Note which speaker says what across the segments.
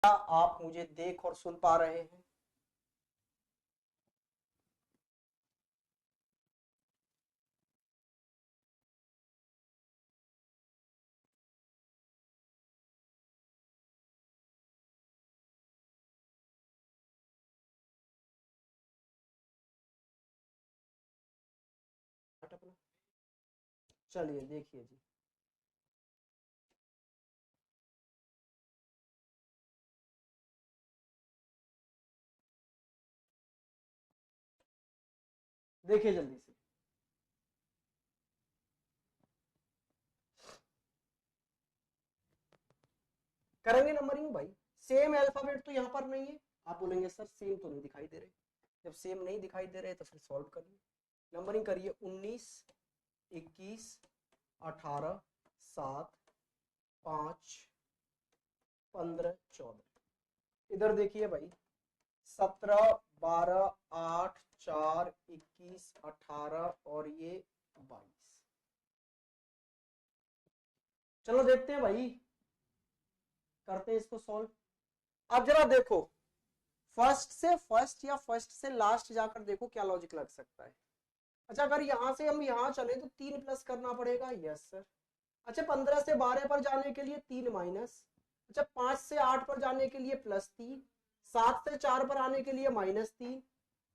Speaker 1: आप मुझे देख और सुन पा रहे हैं? चलिए देखिए जी, देखिए जल्दी से करेंगे नंबरिंग भाई। सेम अल्फाबेट तो यहाँ पर नहीं है, आप बोलेंगे सर सेम तो नहीं दिखाई दे रहे। जब सेम नहीं दिखाई दे रहे तो फिर सॉल्व करिए, नंबरिंग करिए। 19, 21, 18, 7, 5, 15, 14। इधर देखिए भाई, 17, 12, 8, 4, 21, 18 और ये 22। चलो देखते हैं भाई, करते हैं इसको सॉल्व। अब जरा देखो, फर्स्ट से फर्स्ट या फर्स्ट से लास्ट जाकर देखो क्या लॉजिक लग सकता है। अच्छा, अगर यहां से हम यहां चले तो 3 प्लस करना पड़ेगा, यस सर। अच्छा, 15 से 12 पर जाने के लिए 3 माइनस। अच्छा, 5 से 8 पर जाने के लिए +3, 7 से 4 पर आने के लिए -3,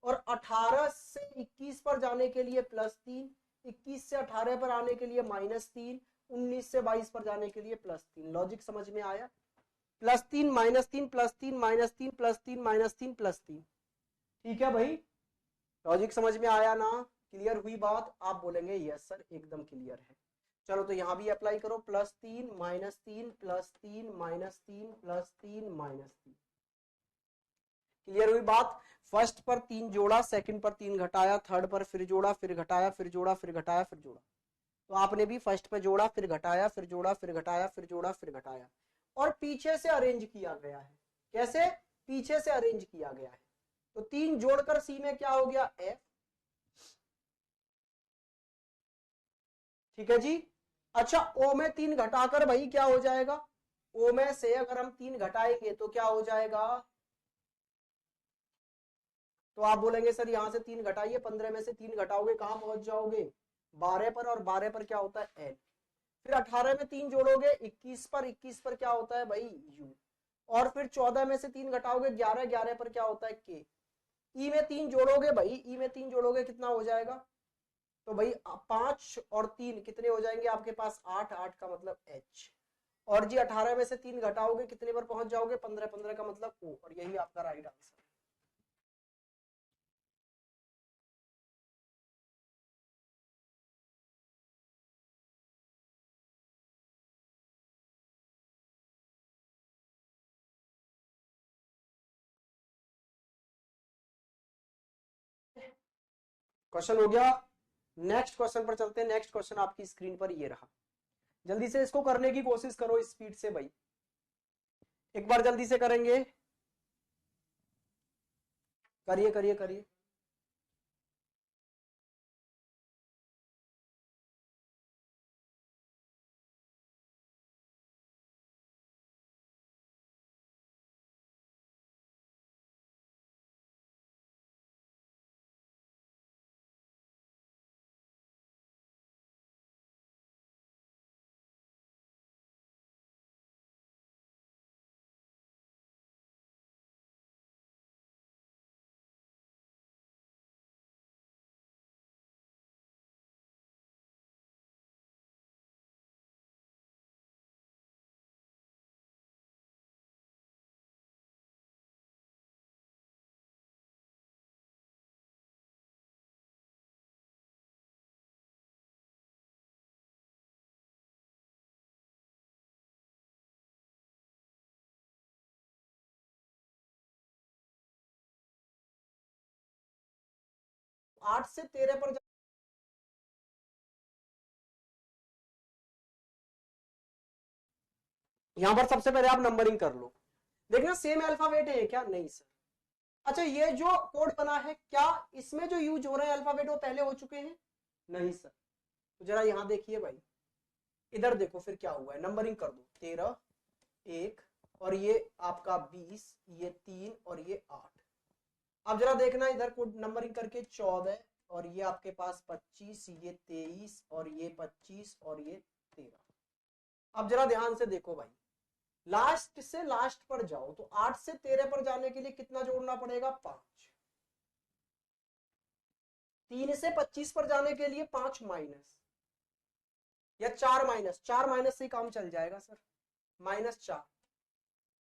Speaker 1: और 18 से 21 पर जाने के लिए +3, 21 से 18 पर आने के लिए -3, 19 से 22 पर जाने के लिए +3। लॉजिक समझ में आया? +3 -3 +3 -3 +3 -3 +3। ठीक है भाई, लॉजिक समझ में आया ना? क्लियर हुई बात? आप बोलेंगे यस सर एकदम क्लियर है। चलो तो यहां भी अप्लाई करो, +3 -3 +3 -3 +3 -3। क्लियर हुई बात? फर्स्ट पर 3 जोड़ा, सेकंड पर 3 घटाया, थर्ड पर फिर जोड़ा, फिर घटाया, फिर जोड़ा, फिर घटाया, फिर जोड़ा। तो आपने भी फर्स्ट पे जोड़ा, फिर घटाया, फिर जोड़ा, फिर घटाया, फिर जोड़ा, फिर घटाया, और पीछे से अरेंज किया गया है। कैसे? पीछे से अरेंज किया गया है। तो 3 जोड़कर सी में क्या हो गया? एफ। ठीक है जी। अच्छा, ओ में 3 घटाकर भाई क्या हो जाएगा? ओ में से अगर हम 3 घटाएंगे तो क्या हो जाएगा? तो आप बोलेंगे सर यहां से 3 घटाइए, 15 में से 3 घटाओगे कहां पहुंच जाओगे? 12 पर, और 12 पर क्या होता है? एन। फिर 18 में 3 जोड़ोगे 21 पर, 21 पर क्या होता है भाई? यू। और फिर 14 में से 3 घटाओगे 11, 11 पर क्या होता है? के। ई में 3 जोड़ोगे भाई, ई में 3 जोड़ोगे कितना हो जाएगा? तो भाई 5 और 3 कितने हो जाएंगे आपके पास? 8, 8 का मतलब एच। और जी 18 में से 3 घटाओगे कितने पर पहुंच जाओगे? 15, 15 का मतलब ओ, और यही आपका राइट आंसर। क्वेश्चन हो गया। नेक्स्ट क्वेश्चन पर चलते हैं। नेक्स्ट क्वेश्चन आपकी स्क्रीन पर ये रहा। जल्दी से इसको करने की कोशिश करो स्पीड से भाई, एक बार जल्दी से करेंगे। करिए करिए करिए। आठ से 13 पर यहां पर सबसे पहले आप नंबरिंग कर लो। देखना सेम अल्फाबेट है क्या? नहीं सर। अच्छा, ये जो कोड बना है क्या इसमें जो यूज हो रहा है अल्फाबेट वो पहले हो चुके हैं? नहीं सर। तो जरा यहां देखिए भाई, इधर देखो फिर क्या हुआ है। नंबरिंग कर दो, 13, 1 और ये आपका 20, ये 3 और ये 8। अब जरा देखना इधर को नंबरिंग करके 14 और ये आपके पास 25, ये 23 और ये 25 और ये 13। अब जरा ध्यान से देखो भाई, लास्ट से लास्ट पर जाओ तो 8 से 13 पर जाने के लिए कितना जोड़ना पड़ेगा? 5। 3 से 25 पर जाने के लिए 5 माइनस या 4 माइनस, 4 माइनस से काम चल जाएगा सर, -4।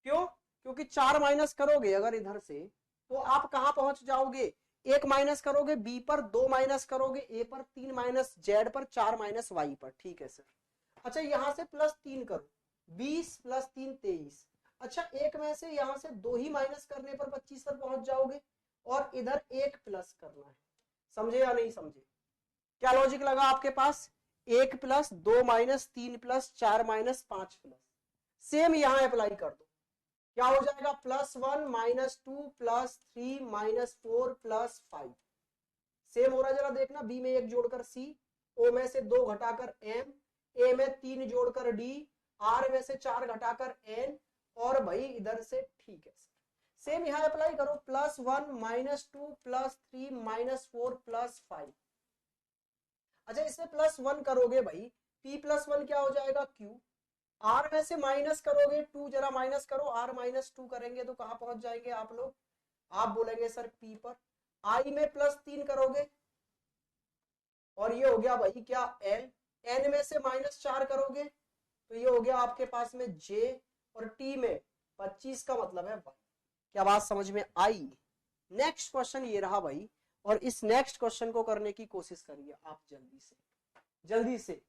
Speaker 1: क्यों? क्योंकि 4 माइनस करोगे अगर इधर से तो आप कहां पहुंच जाओगे? 1 माइनस करोगे बी पर, 2 माइनस करोगे ए पर, 3 माइनस जेड पर, 4 माइनस वाई पर। ठीक है सर। अच्छा यहां से +3 करो, 20 + 3 23। अच्छा एक में से यहां से 2 ही माइनस करने पर 25 पर पहुंच जाओगे और इधर 1 प्लस करना है। समझे या नहीं समझे? क्या लॉजिक लगा आपके पास? 1 + 2 - 3 + 4 - 5 प्लस। सेम यहां अप्लाई कर दो, क्या हो जाएगा? +1 - 2 + 3 - 4 + 5। सेम हो रहा है, जरा देखना। बी में 1 जोड़कर सी, ओ में से 2 घटाकर एम, ए में 3 जोड़कर डी, आर में से 4 घटाकर एन, और भाई इधर से। ठीक है सर, सेम यहां अप्लाई करो। +1 - 2 + 3 - 4 + 5। अच्छा इसमें +1 करोगे भाई, p + 1 क्या हो जाएगा? q। आर में से माइनस करोगे 2, जरा माइनस करो, आर -2 करेंगे तो कहां पहुंच जाएंगे आप लोग? आप बोलेंगे सर पी पर। आई में +3 करोगे और ये हो गया भाई क्या? एल। एन में से -4 करोगे तो ये हो गया आपके पास में जे, और टी में 25 का मतलब है वाई। क्या बात समझ में आई? नेक्स्ट क्वेश्चन ये रहा भाई, और इस नेक्स्ट क्वेश्चन को करने की कोशिश करिए आप जल्दी से, जल्दी से।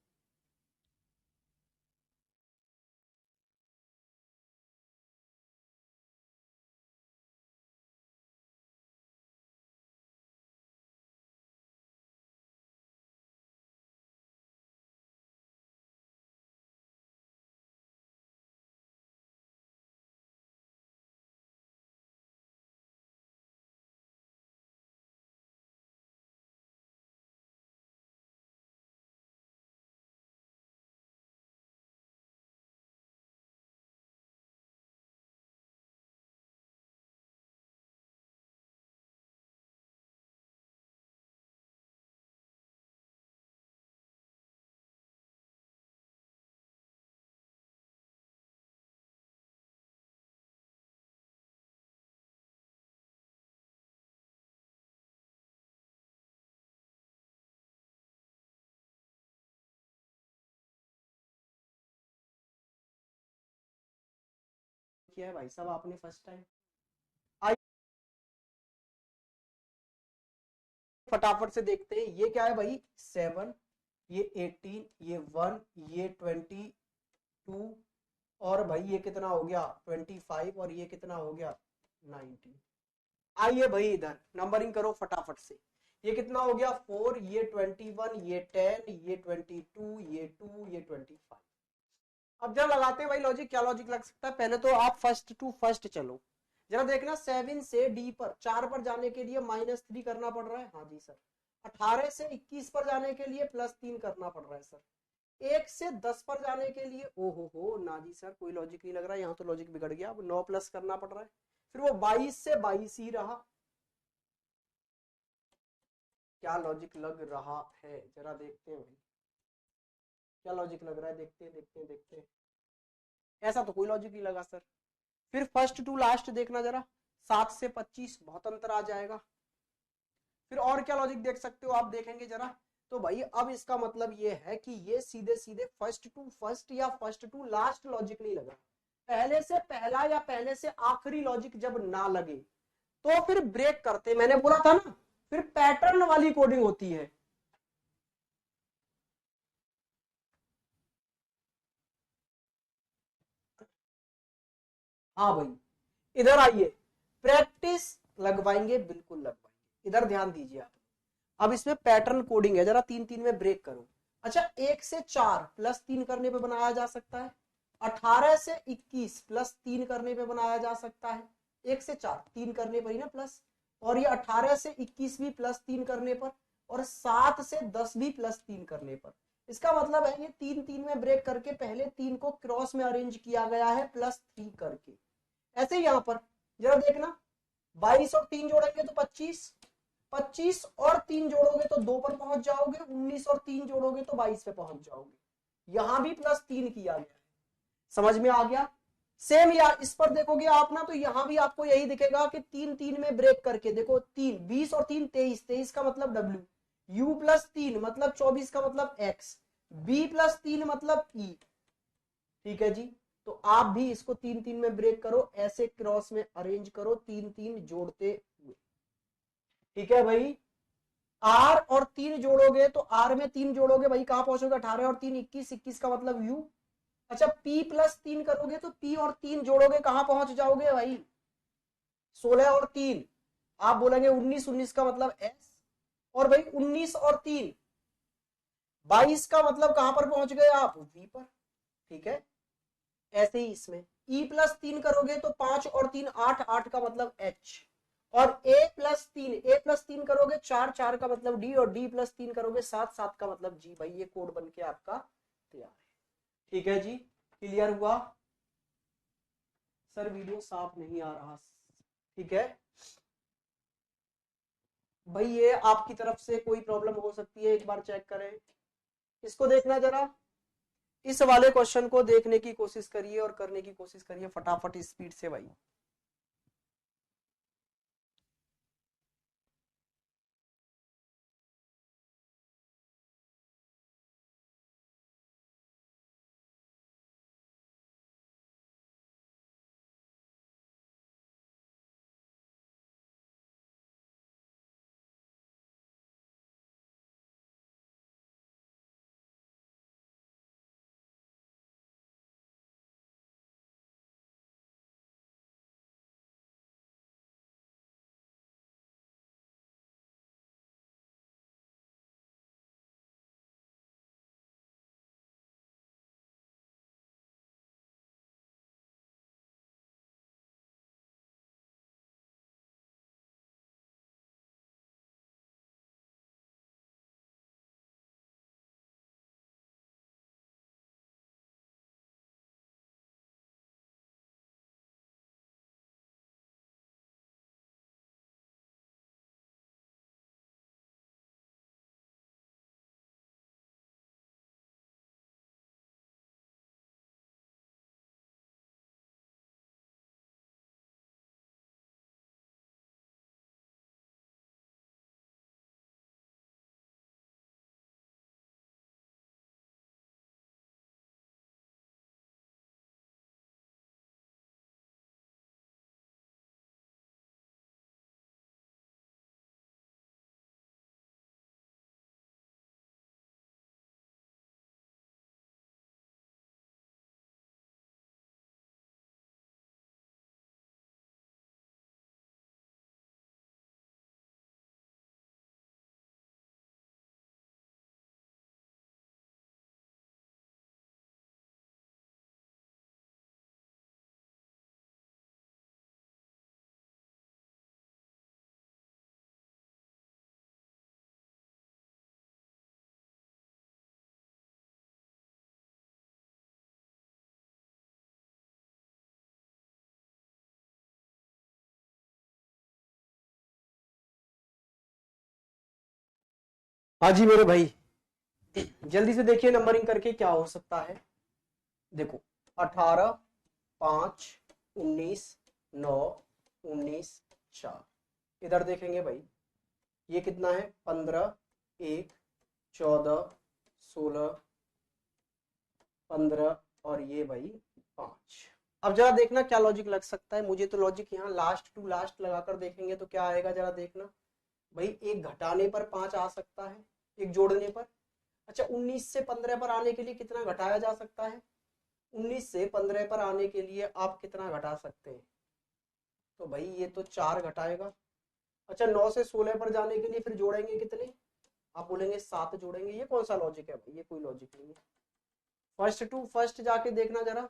Speaker 1: किया है भाई साहब आपने फर्स्ट टाइम? आई फटाफट से देखते हैं। ये क्या है भाई? 7, ये 18, ये 1, ये 22, और भाई ये कितना हो गया? 25, और ये कितना हो गया? 19। आइए भाई इधर नंबरिंग करो फटाफट से। ये कितना हो गया? 4, ये 21, ये 10, ये 22, ये 2, ये 25। अब जरा लगाते हैं भाई लॉजिक। क्या लॉजिक लग सकता है? पहले तो आप फर्स्ट टू फर्स्ट चलो, जरा देखना। 7 से डी पर 4 पर जाने के लिए -3 करना पड़ रहा है। हाँ जी सर। 18 से 21 पर जाने के लिए +3 करना पड़ रहा है सर। 1 से 10 पर जाने के लिए, ओहो ना जी सर, कोई लॉजिक नहीं लग रहा है यहाँ तो। लॉजिक बिगड़ गया, अब 9 प्लस करना पड़ रहा है। फिर वो 22 से 22 ही रहा। क्या लॉजिक लग रहा है? जरा देखते हैं भाई, क्या लॉजिक लग रहा है? देखते हैं देखते हैं देखते हैं। ऐसा तो कोई लॉजिक नहीं लगा सर। फिर फर्स्ट टू लास्ट देखना जरा। 7 से 25 बहुत अंतर आ जाएगा। फिर और क्या लॉजिक देख सकते हो आप? देखेंगे जरा तो भाई अब इसका मतलब ये है कि ये सीधे सीधे फर्स्ट टू फर्स्ट या फर्स्ट टू लास्ट लॉजिक नहीं लगा। पहले से पहला या पहले से आखिरी लॉजिक जब ना लगे तो फिर ब्रेक करते। मैंने बोला था ना, फिर पैटर्न वाली कोडिंग होती है। हाँ भाई इधर आइए, प्रैक्टिस लगवाएंगे, बिल्कुल लगवाएंगे। इधर ध्यान दीजिए आप। अब इसमें पैटर्न कोडिंग है, जरा 3 3 में ब्रेक करो। अच्छा 1 से 4 +3 करने पे बनाया जा सकता है। 18 से 21 +3 करने पे बनाया जा सकता है। 1 से 4 3 करने पर ही ना प्लस, और ये 18 से 21 भी +3 करने पर, और 7 से 10 भी +3 करने पर। इसका मतलब है ये 3 3 में ब्रेक करके पहले 3 को क्रॉस में अरेंज किया गया है +3 करके। ऐसे ही यहां पर जरा देखना 22 और 3 जोड़ेंगे तो 25, 25 और 3 जोड़ोगे तो 2 पर पहुंच जाओगे, 19 और 3 जोड़ोगे तो 22 पे पहुंच जाओगे। यहां भी +3 किया गया है, समझ में आ गया। सेम या इस पर देखोगे आप ना तो यहां भी आपको यही दिखेगा कि 3 3 में ब्रेक करके देखो 3 20 और 3 23, 23 का मतलब W, U +3 मतलब 24 का मतलब X, B +3 मतलब E। ठीक है जी, तो आप भी इसको 3 3 में ब्रेक करो, ऐसे क्रॉस में अरेंज करो 3 3 जोड़ते हुए। ठीक है भाई, R और 3 जोड़ोगे तो R में 3 जोड़ोगे भाई कहां पहुंचोगे 18 और 3 21, 21 का मतलब U। अच्छा P +3 करोगे तो P और 3 जोड़ोगे कहां पहुंच जाओगे भाई 16 और 3, आप बोलेंगे 19, 19 का मतलब S, और भाई 19 और 3 22 का मतलब कहां पर पहुंच गए आप V पर। ठीक है, ऐसे ही इसमें E +3 करोगे तो 5 और 3 8, 8 का मतलब H, और A+3 करोगे 4, 4 का मतलब D, और D +3 करोगे 7, 7 का मतलब G। भाई ये कोड बन के आपका तैयार है। ठीक है जी, क्लियर हुआ। सर वीडियो साफ नहीं आ रहा। ठीक है भाई, ये आपकी तरफ से कोई प्रॉब्लम हो सकती है, एक बार चेक करें इसको, देखना जरा इस वाले क्वेश्चन को देखने की कोशिश करिए और करने की कोशिश करिए फटाफट स्पीड से भाई। हाँ जी मेरे भाई, जल्दी से देखिए नंबरिंग करके क्या हो सकता है। देखो 18, 5, 19, 9, 19, 4, इधर देखेंगे भाई ये कितना है 15, 1, 14, 16, 15, और ये भाई 5। अब जरा देखना क्या लॉजिक लग सकता है, मुझे तो लॉजिक यहाँ लास्ट टू लास्ट लगाकर देखेंगे तो क्या आएगा जरा देखना भाई। एक घटाने पर 5 आ सकता है, एक जोड़ने पर। अच्छा 19 से 15 पर आने के लिए कितना घटाया जा सकता है, 19 से 15 पर आने के लिए आप कितना घटा सकते हैं, तो भाई ये तो 4 घटाएगा। अच्छा 9 से 16 पर जाने के लिए फिर जोड़ेंगे कितने, आप बोलेंगे 7 जोड़ेंगे। ये कौन सा लॉजिक है भाई, ये कोई लॉजिक नहीं है। फर्स्ट टू फर्स्ट जाके देखना जरा,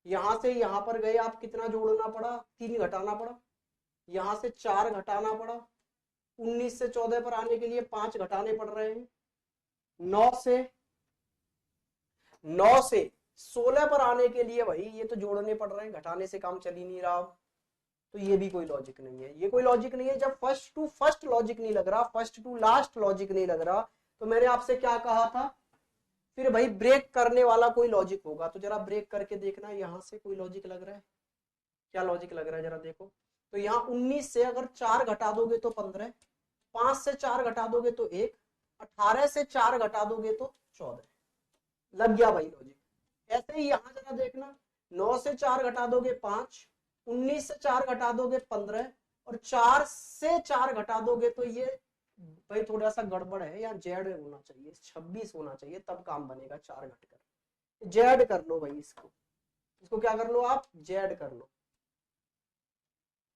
Speaker 1: यहां से यहां पर गए आप कितना जोड़ना पड़ा, 3 घटाना पड़ा, यहां से 4 घटाना पड़ा, 19 से 14 पर आने के लिए 5 घटाने पड़ रहे हैं, 9 से 16 पर आने के लिए भाई ये तो जोड़ने पड़ रहे हैं, घटाने से काम चल ही नहीं रहा। तो ये भी कोई लॉजिक नहीं है, ये कोई लॉजिक नहीं है। जब फर्स्ट टू फर्स्ट लॉजिक नहीं लग रहा, फर्स्ट टू लास्ट लॉजिक नहीं लग रहा, तो मैंने आपसे क्या कहा था, फिर भाई ब्रेक करने वाला कोई लॉजिक होगा। तो जरा ब्रेक करके देखना, यहां से कोई लॉजिक लग रहा है, क्या लॉजिक लग रहा है जरा देखो। तो यहाँ 19 से अगर 4 घटा दोगे तो 15, 5 से 4 घटा दोगे तो 1, 18 से 4 घटा दोगे तो 14। लग गया भाई लॉजिक। ऐसे ही यहां जरा देखना, 9 से 4 घटा दोगे 5, 19 से 4 घटा दोगे 15, और 4 से 4 घटा दोगे तो ये भाई थोड़ा सा गड़बड़ है, यहाँ जेड होना चाहिए, 26 होना चाहिए, तब काम बनेगा। 4 घटकर जेड कर लो भाई, इसको क्या कर लो आप, जेड कर लो,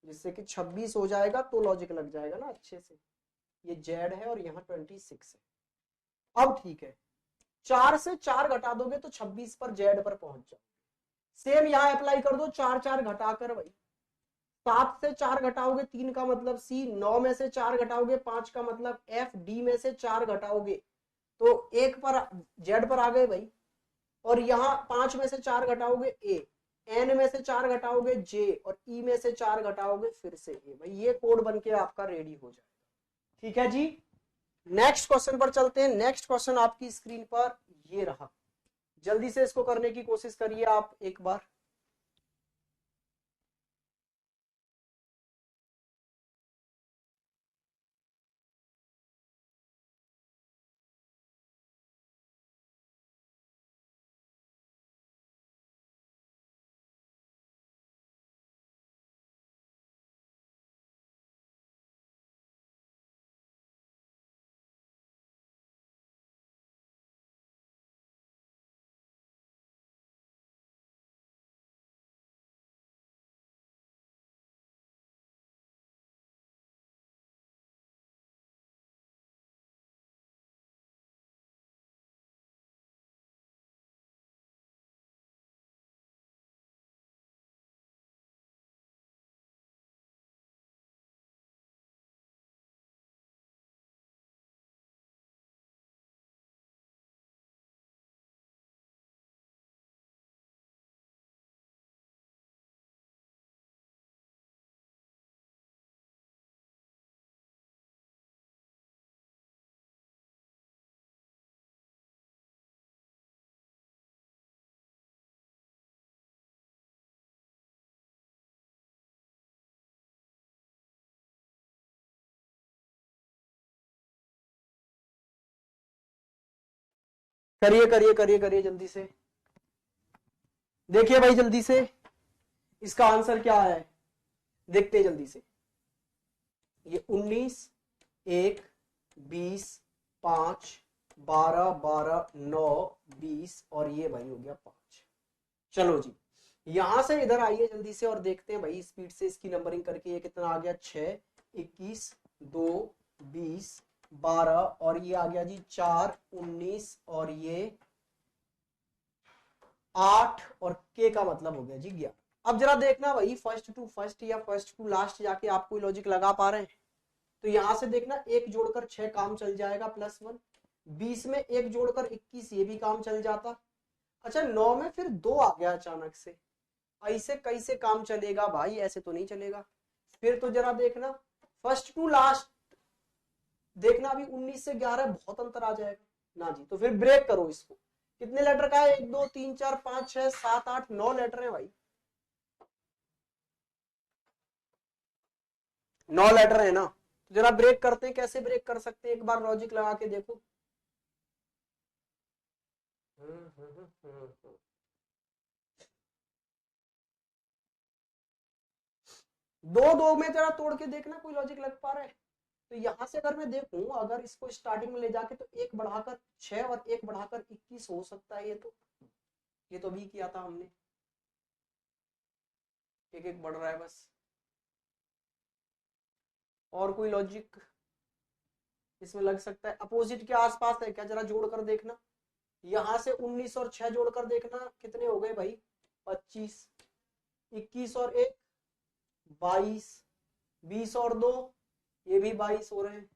Speaker 1: जिससे कि 26 हो जाएगा तो लॉजिक लग जाएगा ना अच्छे से। ये जेड है और यहाँ 26 है। अब ठीक है, 4 से 4 घटा दोगे तो 26 पर जेड पर पहुंच जाओ। सेम यहाँ अप्लाई कर दो, 4 4 घटाकर भाई, 7 से 4 घटाओगे 3 का मतलब सी, 9 में से 4 घटाओगे 5 का मतलब एफ, डी में से 4 घटाओगे तो 1 पर जेड पर आ गए भाई, और यहाँ 5 में से 4 घटाओगे ए, एन में से 4 घटाओगे जे, और ई में से 4 घटाओगे फिर से ए। भाई ये कोड बन के आपका रेडी हो जाएगा। ठीक है जी, नेक्स्ट क्वेश्चन पर चलते हैं। नेक्स्ट क्वेश्चन आपकी स्क्रीन पर ये रहा, जल्दी से इसको करने की कोशिश करिए आप एक बार। करिए करिए करिए करिए जल्दी से, देखिए भाई जल्दी से इसका आंसर क्या है, देखते हैं जल्दी से। ये 19, 1, 20, 5, 12, 12, 9, 20 और ये भाई हो गया 5। चलो जी, यहां से इधर आइए जल्दी से और देखते हैं भाई स्पीड से इसकी नंबरिंग करके। ये कितना आ गया, 6, 21, 2, 20, 12 और ये आ गया जी 4, 19 और ये 8 और के का मतलब हो गया जी 11। अब जरा देखना भाई, फर्स्ट टू फर्स्ट या फर्स्ट टू लास्ट जाके आप कोई लॉजिक लगा पा रहे हैं? तो यहां से देखना, एक जोड़कर 6 काम चल जाएगा +1, 20 में एक जोड़कर 21 ये भी काम चल जाता। अच्छा 9 में फिर 2 आ गया अचानक से, ऐसे कैसे काम चलेगा भाई, ऐसे तो नहीं चलेगा। फिर तो जरा देखना फर्स्ट टू लास्ट, देखना अभी 19 से 11 बहुत अंतर आ जाएगा ना जी। तो फिर ब्रेक करो इसको, कितने लेटर का है, 1 2 3 4 5 6 7 8 9 लेटर है भाई, 9 लेटर है ना। तो जरा ब्रेक करते हैं, कैसे ब्रेक कर सकते हैं एक बार लॉजिक लगा के देखो। दो दो में जरा तोड़ के देखना कोई लॉजिक लग पा रहा है। तो यहां से अगर मैं देखूं, अगर इसको स्टार्टिंग में ले जाके तो 1 बढ़ाकर 6 और 1 बढ़ाकर 21 हो सकता है। ये तो भी किया था हमने, एक एक बढ़ रहा है बस। और कोई लॉजिक इसमें लग सकता है, अपोजिट के आसपास है क्या, जरा जोड़कर देखना। यहां से 19 और 6 जोड़कर देखना कितने हो गए भाई, 25, 21 और 1 22, 20 और 2 ये भी 22 हो रहे हैं।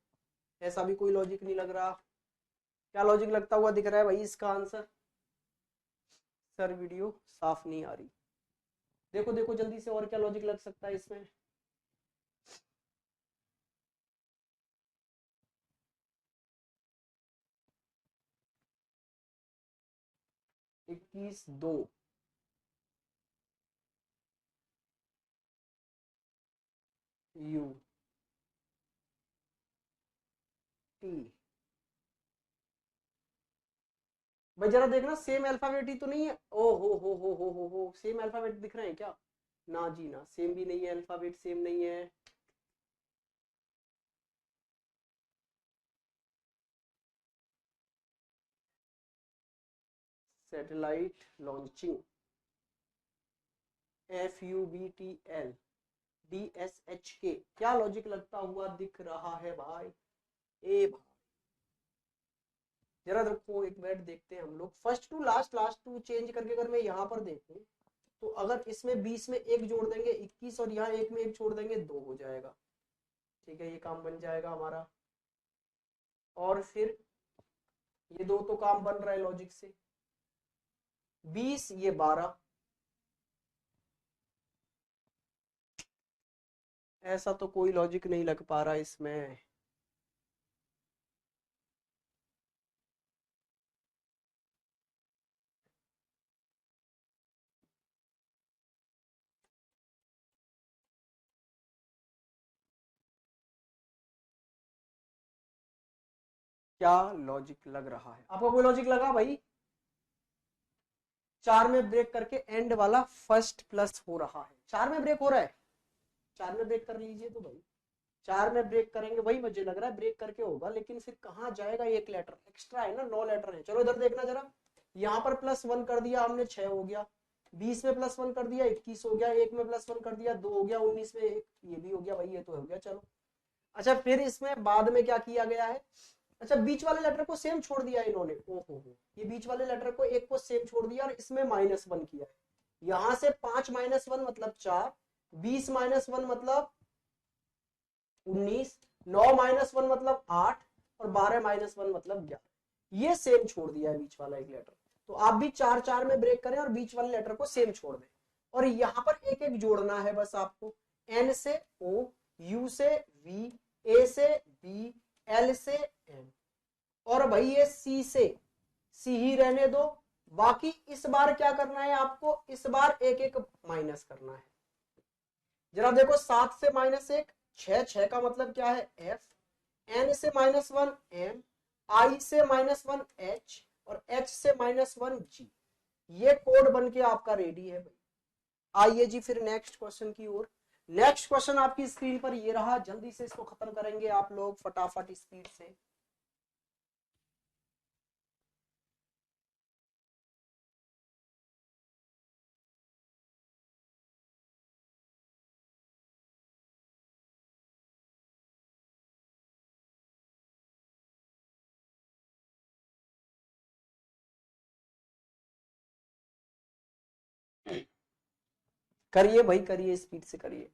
Speaker 1: ऐसा भी कोई लॉजिक नहीं लग रहा। क्या लॉजिक लगता हुआ दिख रहा है भाई इसका आंसर? सर वीडियो साफ नहीं आ रही, देखो देखो जल्दी से, और क्या लॉजिक लग सकता है इसमें? इक्कीस दो, यू टी। भाई जरा देखना सेम अल्फाबेट ही तो नहीं है। ओ हो सेम अल्फाबेट दिख रहे हैं क्या? ना जी ना, सेम भी नहीं है, अल्फाबेट सेम नहीं है। सैटेलाइट लॉन्चिंग, FUBTL DSHK, क्या लॉजिक लगता हुआ दिख रहा है भाई? ए भाई जरा देखो, एक मिनट देखते हैं हम लोग, first to last, last to change करके अगर मैं यहाँ पर देखूं, तो अगर इसमें 20 में एक जोड़ देंगे 21, और यहाँ एक में एक छोड़ देंगे 2 हो जाएगा। ठीक है, ये काम बन जाएगा हमारा। और फिर ये 2 तो काम बन रहा है लॉजिक से, 20 ये 12, ऐसा तो कोई लॉजिक नहीं लग पा रहा इसमें। क्या लॉजिक लग रहा है आपको? कोई लॉजिक लगा भाई? 4 में ब्रेक करके एंड वाला फर्स्ट प्लस हो रहा है, 4 में ब्रेक हो रहा है, 4 में ब्रेक कर लीजिए तो भाई, 4 में ब्रेक करेंगे वही मुझे लग रहा है ब्रेक करके होगा, लेकिन फिर कहाँ जाएगा? एक लेटर एक्स्ट्रा है ना, 9 लेटर है। चलो इधर देखना जरा, यहाँ पर +1 कर दिया हमने 6 हो गया, 20 में +1 कर दिया 21 हो गया, 1 में +1 कर दिया 2 हो गया, 19 में 1 ये भी हो गया भाई, ये तो हो गया। चलो अच्छा, फिर इसमें बाद में क्या किया गया है? अच्छा, बीच वाले लेटर को सेम छोड़ दिया इन्होंने। ओहो, ये बीच वाले लेटर को एक को सेम छोड़ दिया और इसमें -1 किया है। यहां से 5 -1 मतलब 4, 20 -1 मतलब 19, 9 -1 मतलब 8, और 12 -1 मतलब 11। ये सेम छोड़ दिया है बीच वाला एक लेटर। तो आप भी 4 4 में ब्रेक करें और बीच वाले लेटर को सेम छोड़ दें, और यहां पर एक एक जोड़ना है बस आपको। N से O, U से V, A से B, L से M, और भाई ये C ही रहने दो। बाकी इस बार क्या करना है आपको? इस बार एक एक माइनस करना है। जरा देखो, 7 से -1 6, 6 का मतलब क्या है? F, N से -1 M, I से -1 H, और H से -1 G। ये कोड बन के आपका रेडी है भाई। आइए जी फिर नेक्स्ट क्वेश्चन की ओर। नेक्स्ट क्वेश्चन आपकी स्क्रीन पर ये रहा, जल्दी से इसको खत्म करेंगे आप लोग फटाफट स्पीड से। करिए भाई करिए, स्पीड से करिए।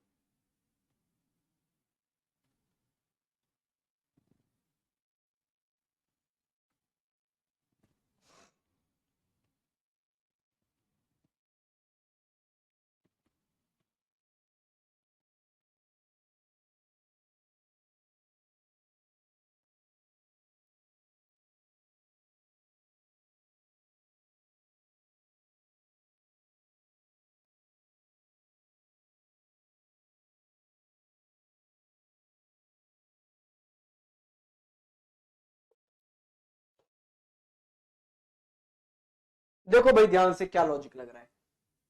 Speaker 1: देखो भाई ध्यान से, क्या लॉजिक लग रहा है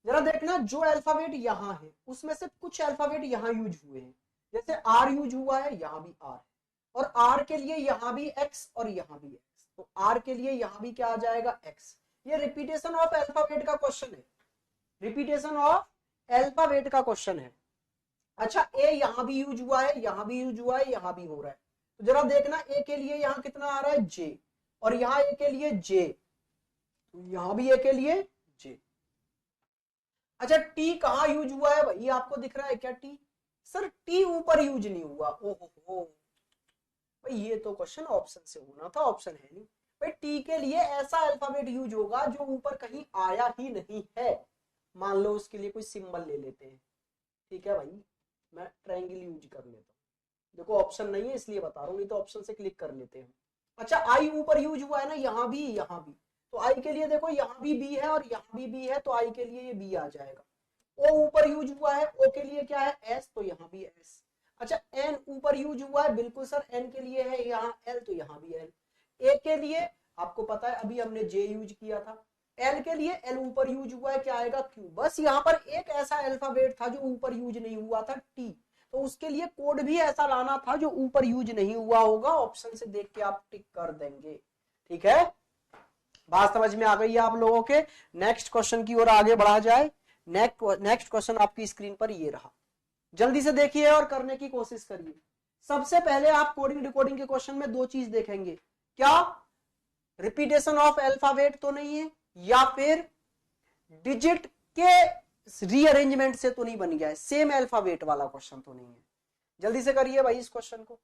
Speaker 1: जरा देखना। जो अल्फाबेट यहाँ है उसमें से कुछ अल्फाबेट यहाँ यूज हुए हैं, जैसे R यूज हुआ है, यहाँ भी R है, और R के लिए यहाँ भी X और यहाँ भी X, तो R के लिए यहाँ भी क्या आ जाएगा? X। ये रिपीटेशन ऑफ अल्फाबेट का क्वेश्चन है, रिपीटेशन ऑफ अल्फाबेट का क्वेश्चन है। अच्छा, A यहाँ भी यूज हुआ है, यहाँ भी यूज हुआ है, यहाँ भी हो रहा है, तो जरा देखना A के लिए यहाँ कितना आ रहा है? J, और यहाँ A के लिए J, तो यहाँ भी A के लिए J। अच्छा, टी कहाँ यूज हुआ है भाई? आपको दिख रहा है क्या टी? सर टी ऊपर यूज नहीं हुआ। ओहो, भाई ये तो क्वेश्चन ऑप्शन से होना था, ऑप्शन है नहीं भाई टी के लिए ऐसा अल्फाबेट यूज होगा जो ऊपर कहीं आया ही नहीं है। मान लो उसके लिए कोई सिंबल ले लेते हैं, ठीक है भाई, मैं ट्रायंगल यूज कर लेता हूँ। देखो ऑप्शन नहीं है इसलिए बता रहा हूँ, नहीं तो ऑप्शन से क्लिक कर लेते हैं। अच्छा आई ऊपर यूज हुआ है ना, यहाँ भी यहाँ भी, तो आई के लिए देखो यहाँ भी बी है और यहाँ भी बी है, तो आई के लिए ये बी आ जाएगा। ओ ऊपर यूज हुआ है, ओ के लिए क्या है एस, तो यहाँ भी एस। अच्छा एन ऊपर यूज हुआ है, बिल्कुल सर, एन के लिए है यहाँ एल, तो यहाँ भी एल। ए के लिए आपको पता है अभी हमने जे यूज किया था। एल के लिए एल ऊपर यूज हुआ है, क्या आएगा क्यू। बस यहाँ पर एक ऐसा अल्फाबेट था जो ऊपर यूज नहीं हुआ था, टी, तो उसके लिए कोड भी ऐसा लाना था जो ऊपर यूज नहीं हुआ होगा। ऑप्शन से देख के आप टिक कर देंगे, ठीक है। बात समझ में आ गई है आप लोगों के। नेक्स्ट क्वेश्चन की ओर आगे बढ़ा जाए। नेक्स्ट क्वेश्चन आपकी स्क्रीन पर ये रहा, जल्दी से देखिए और करने की कोशिश करिए। सबसे पहले आप कोडिंग डिकोडिंग के क्वेश्चन में दो चीज देखेंगे, क्या रिपीटेशन ऑफ अल्फाबेट तो नहीं है, या फिर डिजिट के रीअरेंजमेंट से तो नहीं बन गया है, सेम अल्फाबेट वाला क्वेश्चन तो नहीं है। जल्दी से करिए भाई इस क्वेश्चन को।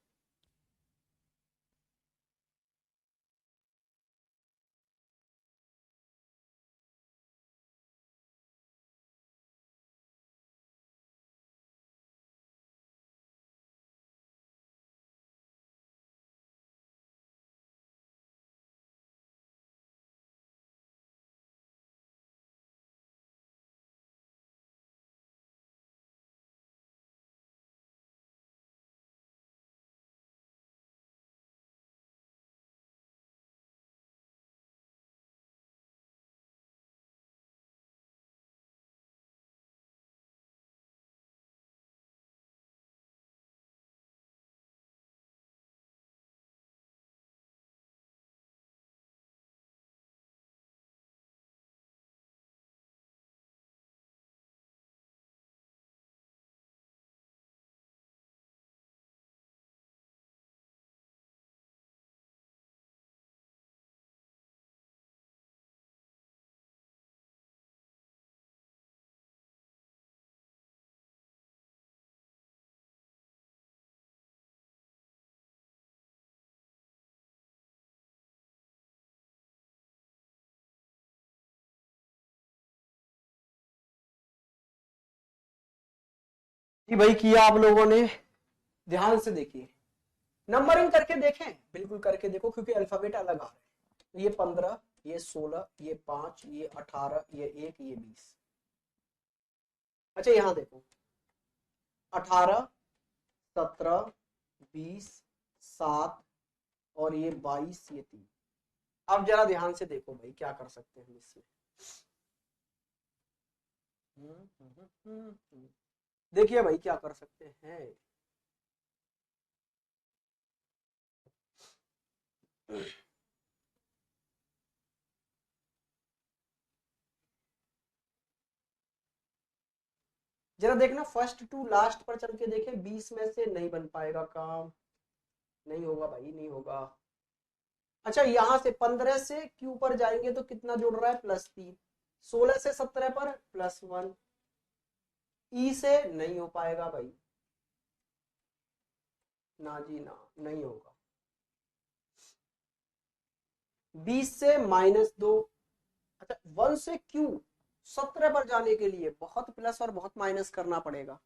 Speaker 1: जी भाई किया आप लोगों ने, ध्यान से देखिए, नंबरिंग करके देखें, बिल्कुल करके देखो, क्योंकि अल्फाबेट अलग आ रहे हैं। तो ये 15, ये 16, ये 5, ये 18, ये 1, ये 20। अच्छा यहां देखो 18, 17, 20, 7 और ये 22, ये 3। अब जरा ध्यान से देखो भाई क्या कर सकते हैं इसमें। देखिए भाई क्या कर सकते हैं। जरा देखना फर्स्ट टू लास्ट पर चल के देखें, 20 में से नहीं बन पाएगा काम, नहीं होगा भाई, नहीं होगा। अच्छा यहां से 15 से क्यू पर जाएंगे तो कितना जुड़ रहा है, +3। 16 से 17 पर +1। ई से नहीं हो पाएगा भाई, ना जी ना, नहीं होगा। 20 से -2। अच्छा 1 से क्यू 17 पर जाने के लिए बहुत प्लस और बहुत माइनस करना पड़ेगा।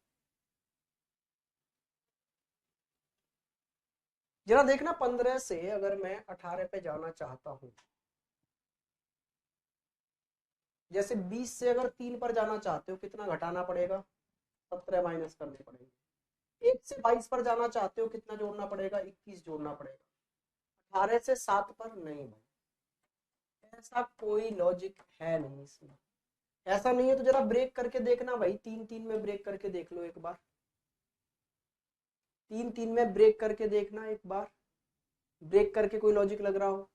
Speaker 1: जरा देखना 15 से अगर मैं 18 पे जाना चाहता हूं, जैसे 20 से अगर 3 पर जाना चाहते हो कितना घटाना पड़ेगा, 17 माइनस करने पड़ेंगे। 1 से 22 पर जाना चाहते हो कितना जोड़ना पड़ेगा, 21 जोड़ना पड़ेगा। 18 से 7 पर नहीं भाई, ऐसा कोई लॉजिक है नहीं इसमें। ऐसा नहीं है तो जरा ब्रेक करके देखना भाई, 3-3 में ब्रेक करके देख लो एक बार, 3-3 में ब्रेक करके देखना एक बार, ब्रेक करके कोई लॉजिक लग रहा हो,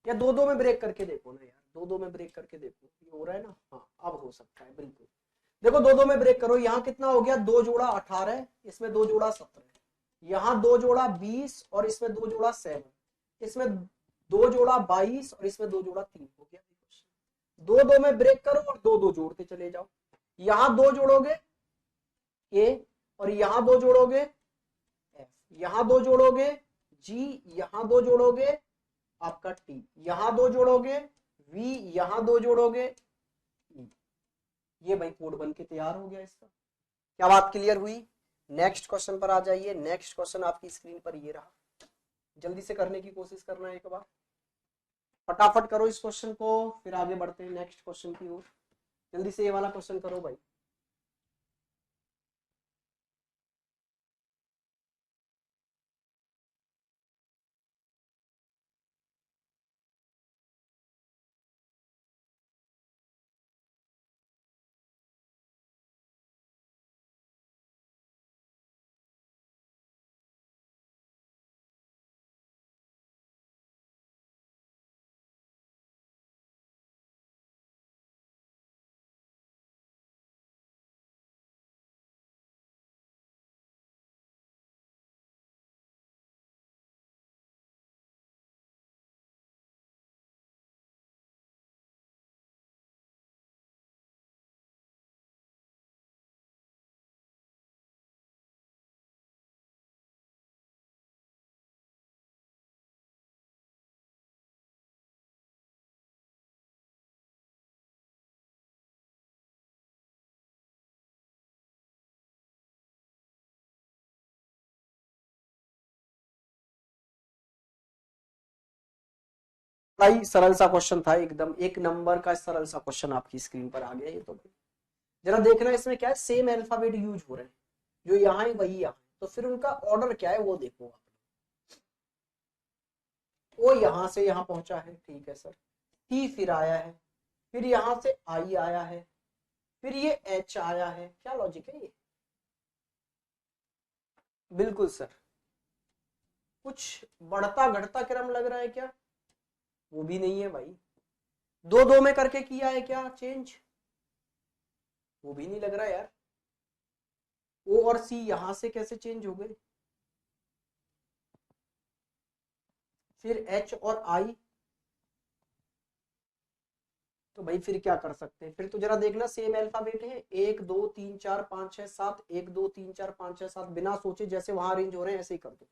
Speaker 1: या 2-2 में ब्रेक करके देखो ना यार, 2-2 में ब्रेक करके देखो, ये हो रहा है ना, हाँ अब हो सकता है बिल्कुल। देखो 2-2 में ब्रेक करो, यहाँ कितना हो गया, 2 जोड़ा 18, इसमें 2 जोड़ा 17, यहाँ 2 जोड़ा 20 और इसमें 2 जोड़ा 7, इसमें 2 जोड़ा 22 और इसमें 2 जोड़ा 3 हो गया। 2-2 में ब्रेक करो और 2-2 जोड़ते चले जाओ, यहाँ 2 जोड़ोगे ए और यहाँ 2 जोड़ोगे एफ, यहाँ 2 जोड़ोगे जी, यहाँ 2 जोड़ोगे आपका टी, यहां दो जोड़ोगे वी, यहां दो जोड़ोगे ई, ये भाई कोड बन के तैयार हो गया इसका। क्या बात क्लियर हुई? नेक्स्ट क्वेश्चन पर आ जाइए। नेक्स्ट क्वेश्चन आपकी स्क्रीन पर ये रहा, जल्दी से करने की कोशिश करना एक बार, फटाफट करो इस क्वेश्चन को, फिर आगे बढ़ते हैं नेक्स्ट क्वेश्चन की ओर। जल्दी से ये वाला क्वेश्चन करो भाई। भाई सरल सा क्वेश्चन था एकदम, एक नंबर का सरल सा क्वेश्चन आपकी स्क्रीन पर आ गया ये तो। जरा देखना इसमें क्या है, सेम अल्फाबेट यूज हो रहे हैं, जो यहाँ है वही यहाँ, तो फिर उनका ऑर्डर क्या है वो देखो आप। ओ यहां से यहां पहुंचा है, ठीक है सर, टी फिर आया है, फिर यहां से आई आया है, फिर ये एच आया है, क्या लॉजिक है ये? बिल्कुल सर, कुछ बढ़ता घटता क्रम लग रहा है क्या? वो भी नहीं है भाई। दो दो में करके किया है क्या चेंज? वो भी नहीं लग रहा यार। ओ और सी यहां से कैसे चेंज हो गए? फिर एच और आई, तो भाई फिर क्या कर सकते हैं? फिर तो जरा देखना सेम अल्फाबेट है, 1 2 3 4 5 6 7, 1 2 3 4 5 6 7, बिना सोचे जैसे वहां अरेंज हो रहे हैं ऐसे ही कर दो।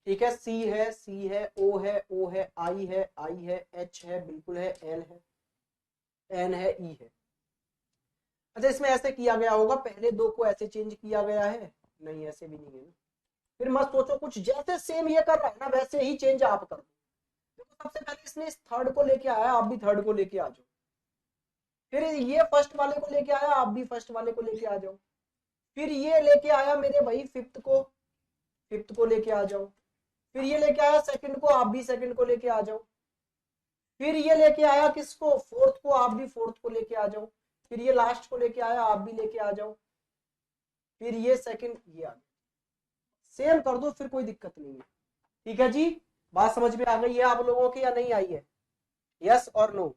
Speaker 1: ठीक है, सी है, सी है, ओ है, ओ है, आई है, आई है, एच है, बिल्कुल है, एल है, एन है, ई है। अच्छा इसमें ऐसे किया गया होगा, पहले दो को ऐसे चेंज किया गया है? नहीं ऐसे भी नहीं है ना। फिर मत सोचो, कुछ जैसे सेम ये कर रहा है ना वैसे ही चेंज आप कर दो। देखो सबसे पहले इसने इस थर्ड को लेके आया, आप भी थर्ड को लेके आ जाओ। फिर ये फर्स्ट वाले को लेके आया, आप भी फर्स्ट वाले को लेके आ जाओ। फिर ये लेके आया मेरे भाई फिफ्थ को, फिफ्थ को लेके आ जाओ। फिर ये लेके आया सेकंड को, आप भी सेकंड को लेके आ जाओ। फिर ये लेके आया किसको? फोर्थ को, आप भी फोर्थ को लेके आ जाओ। फिर ये लास्ट को लेके आया, आप भी लेके आ जाओ। फिर ये सेकंड, ये आ गया, सेम कर दो, फिर कोई दिक्कत नहीं है। ठीक है जी, बात समझ में आ गई है आप लोगों की या नहीं आई है? यस और नो?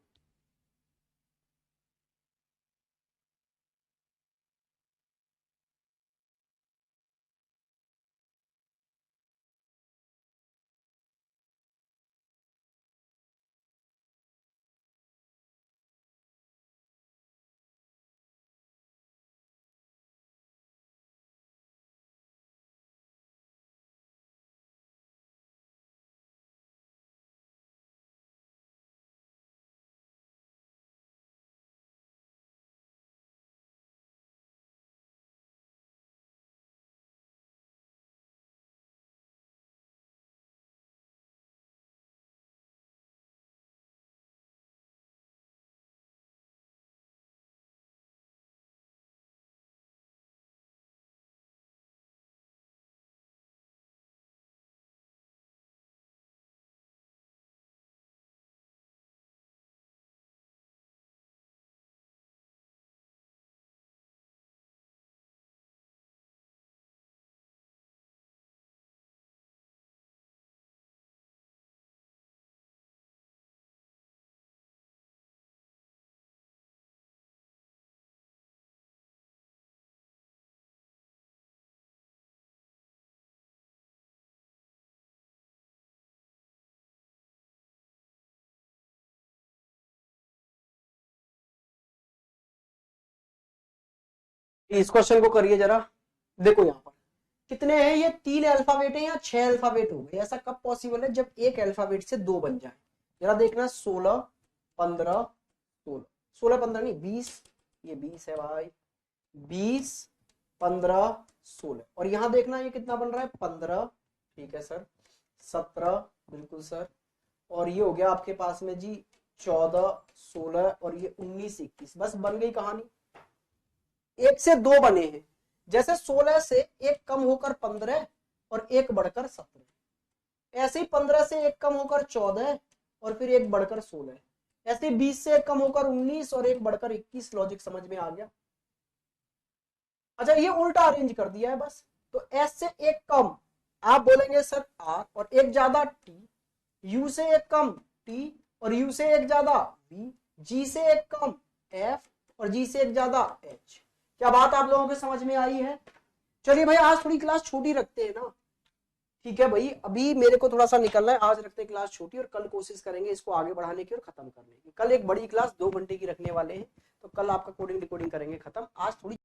Speaker 1: इस क्वेश्चन को करिए जरा, देखो यहाँ पर कितने हैं ये, 3 अल्फाबेट है या 6 अल्फाबेट हो गए। ऐसा कब पॉसिबल है, जब एक अल्फाबेट से 2 बन जाए। जरा देखना 16 15 16, 16 15 नहीं 20, ये 20 है भाई, 20 15 16। और यहां देखना ये कितना बन रहा है 15, ठीक है सर, 17 बिल्कुल सर, और ये हो गया आपके पास में जी 14 16 और ये 19 21। बस बन गई कहानी। एक से 2 बने हैं, जैसे 16 से एक कम होकर 15 और एक बढ़कर 17, ऐसे ही 15 से एक कम होकर 14 और फिर एक बढ़कर 16, ऐसे 20 से एक कम होकर 19 और एक बढ़कर 21। लॉजिक समझ में आ गया। अच्छा ये उल्टा अरेंज कर दिया है बस। तो एस से एक कम आप बोलेंगे सर आर, और एक ज्यादा टी, यू से एक कम टी और यू से एक ज्यादा वी, जी से एक कम एफ और जी से एक ज्यादा एच। क्या बात आप लोगों को समझ में आई है? चलिए भाई आज थोड़ी क्लास छोटी रखते हैं ना, ठीक है भाई, अभी मेरे को थोड़ा सा निकलना है, आज रखते हैं क्लास छोटी और कल कोशिश करेंगे इसको आगे बढ़ाने की और खत्म करने की। कल एक बड़ी क्लास 2 घंटे की रखने वाले हैं, तो कल आपका कोडिंग डिकोडिंग करेंगे खत्म। आज थोड़ी